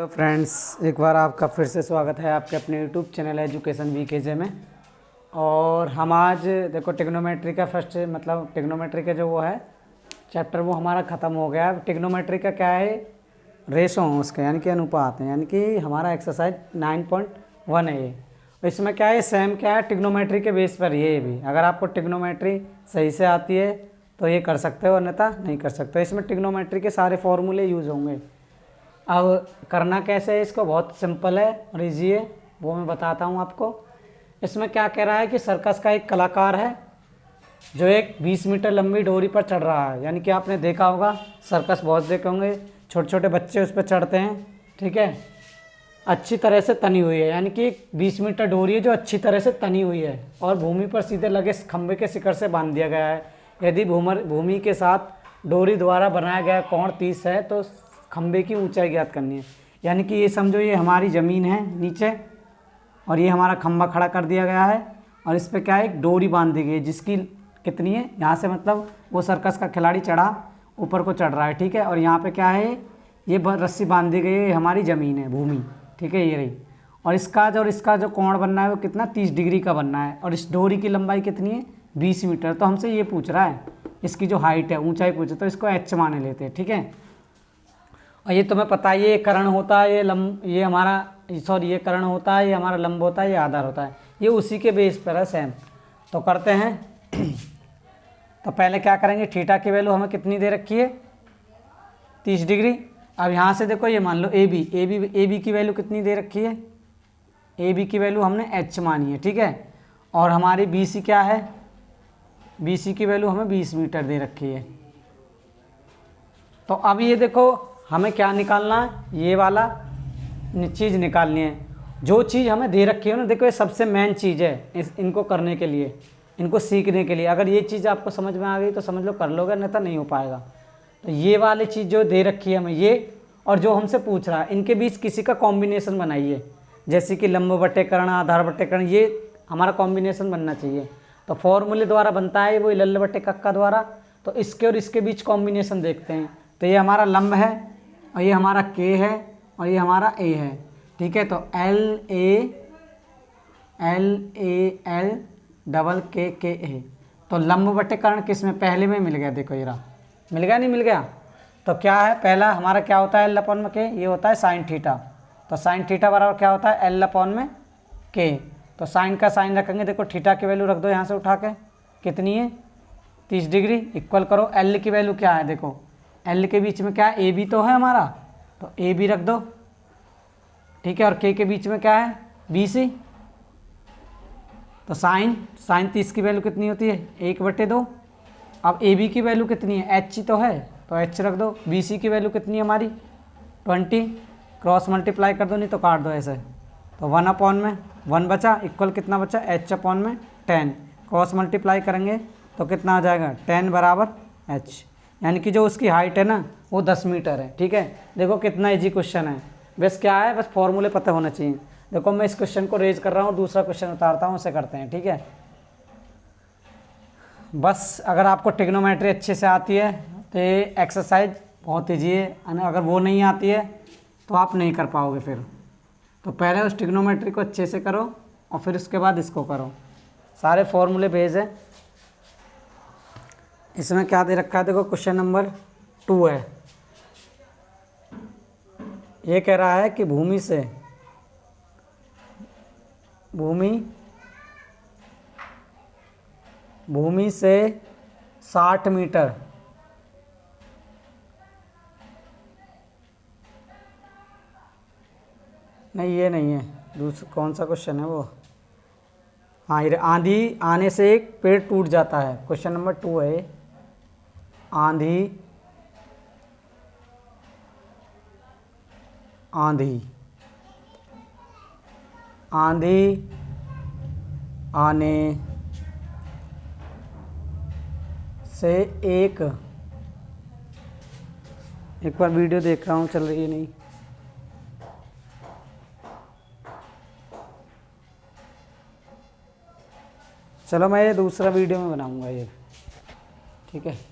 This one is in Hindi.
तो फ्रेंड्स, एक बार आपका फिर से स्वागत है आपके अपने यूट्यूब चैनल एजुकेशन वीकेजे में। और हम आज देखो टिग्नोमेट्री का फर्स्ट मतलब टिग्नोमेट्री का जो वो है चैप्टर वो हमारा ख़त्म हो गया। टिग्नोमेट्री का क्या है, रेशो उसके यानी कि अनुपात है, यानी कि हमारा एक्सरसाइज 9.1 है ये। इसमें क्या है, सेम क्या है टिग्नोमेट्री के बेस पर ये भी। अगर आपको टिग्नोमेट्री सही से आती है तो ये कर सकते हो, अन्यथा नहीं कर सकते। इसमें टिग्नोमेट्री के सारे फॉर्मूले यूज़ होंगे। अब करना कैसे है, इसको बहुत सिंपल है और ईजी है, वो मैं बताता हूँ आपको। इसमें क्या कह रहा है कि सर्कस का एक कलाकार है जो एक 20 मीटर लंबी डोरी पर चढ़ रहा है। यानी कि आपने देखा होगा, सर्कस बहुत देखे होंगे, छोटे छोटे बच्चे उस पर चढ़ते हैं, ठीक है। अच्छी तरह से तनी हुई है, यानी कि 20 मीटर डोरी है जो अच्छी तरह से तनी हुई है और भूमि पर सीधे लगे खंभे के शिखर से बांध दिया गया है। यदि भूमि के साथ डोरी द्वारा बनाया गया कोण 30 है तो खंभे की ऊंचाई ज्ञात करनी है। यानी कि ये समझो, ये हमारी ज़मीन है नीचे और ये हमारा खंभा खड़ा कर दिया गया है और इस पर क्या है, एक डोरी बांध दी गई है जिसकी कितनी है, यहाँ से मतलब वो सर्कस का खिलाड़ी चढ़ा, ऊपर को चढ़ रहा है, ठीक है। और यहाँ पे क्या है, ये रस्सी बांध दी गई है, हमारी ज़मीन है, भूमि, ठीक है, ये रही। और इसका जो कोण बनना है वो कितना, 30 डिग्री का बनना है। और इस डोरी की लंबाई कितनी है, 20 मीटर। तो हमसे ये पूछ रहा है इसकी जो हाइट है, ऊंचाई पूछे, तो इसको h माने लेते हैं, ठीक है। और ये तुम्हें पता है, ये कर्ण होता है, ये हमारा ये कर्ण होता है, ये हमारा लंब होता है, ये आधार होता है, ये उसी के बेस पर है सेम। तो करते हैं। तो पहले क्या करेंगे, थीटा की वैल्यू हमें कितनी दे रखी है, 30 डिग्री। अब यहाँ से देखो, ये मान लो ए बी की वैल्यू कितनी दे रखी है, ए बी की वैल्यू हमने h मानी है, ठीक है। और हमारी बी सी क्या है, बी सी की वैल्यू हमें 20 मीटर दे रखी है। तो अब ये देखो, हमें क्या निकालना है, ये वाला चीज़ निकालनी है। जो चीज़ हमें दे रखी है ना, देखो ये सबसे मेन चीज़ है इनको करने के लिए, इनको सीखने के लिए। अगर ये चीज़ आपको समझ में आ गई तो समझ लो कर लोगे, नहीं तो नहीं हो पाएगा। तो ये वाली चीज़ जो दे रखी है हमें, ये और जो हमसे पूछ रहा है, इनके बीच किसी का कॉम्बिनेशन बनाइए। जैसे कि लंब बटे कर्ण, आधार बटे कर्ण, ये हमारा कॉम्बिनेशन बनना चाहिए। तो फॉर्मूले द्वारा बनता है वो लल बटे कक्का द्वारा। तो इसके और इसके बीच कॉम्बिनेशन देखते हैं। तो ये हमारा लंब है और ये हमारा के है और ये हमारा ए है, ठीक है। तो एल एल डबल के ए। तो लंब बटे कर्ण किस में, पहले में मिल गया, देखो ये रहा, मिल गया नहीं मिल गया। तो क्या है, पहला हमारा क्या होता है, एल अपॉन में के, ये होता है साइन थीटा। तो साइन थीटा बराबर क्या होता है, एल अपॉन में के। तो साइन का साइन रखेंगे, देखो थीटा की वैल्यू रख दो यहाँ से उठा के, कितनी है, 30 डिग्री। इक्वल करो एल की वैल्यू क्या है, देखो एल के बीच में क्या है, ए बी तो है हमारा, तो ए बी रख दो, ठीक है। और के बीच में क्या है, बी सी। तो साइन 30 की वैल्यू कितनी होती है, 1/2। अब ए बी की वैल्यू कितनी है, एच ही तो है, तो एच रख दो। बी सी की वैल्यू कितनी है हमारी, 20। क्रॉस मल्टीप्लाई कर दो, नहीं तो काट दो ऐसे। तो 1 अपॉन में 1 बचा, इक्वल कितना बचा, एच अपॉन में 10। क्रॉस मल्टीप्लाई करेंगे तो कितना आ जाएगा, 10 बराबर एच। यानी कि जो उसकी हाइट है ना वो 10 मीटर है, ठीक है। देखो कितना इजी क्वेश्चन है। बस क्या है, बस फॉर्मूले पता होना चाहिए। देखो मैं इस क्वेश्चन को रेज कर रहा हूँ, दूसरा क्वेश्चन उतारता हूँ, उसे करते हैं, ठीक है। बस अगर आपको टिग्नोमेट्री अच्छे से आती है तो ये एक्सरसाइज बहुत ईजी है। अगर वो नहीं आती है तो आप नहीं कर पाओगे फिर। तो पहले उस टिग्नोमेट्री को अच्छे से करो और फिर उसके बाद इसको करो। सारे फॉर्मूले बेस है। इसमें क्या दे रखा है, देखो क्वेश्चन नंबर 2 है। ये कह रहा है कि भूमि से 60 मीटर नहीं, ये नहीं है, दूसरा कौन सा क्वेश्चन है वो, हाँ ये आंधी आने से एक पेड़ टूट जाता है। क्वेश्चन नंबर 2 है, आंधी आने से एक बार वीडियो देख रहा हूँ, चल रही है नहीं। चलो मैं ये दूसरा वीडियो में बनाऊंगा ये, ठीक है।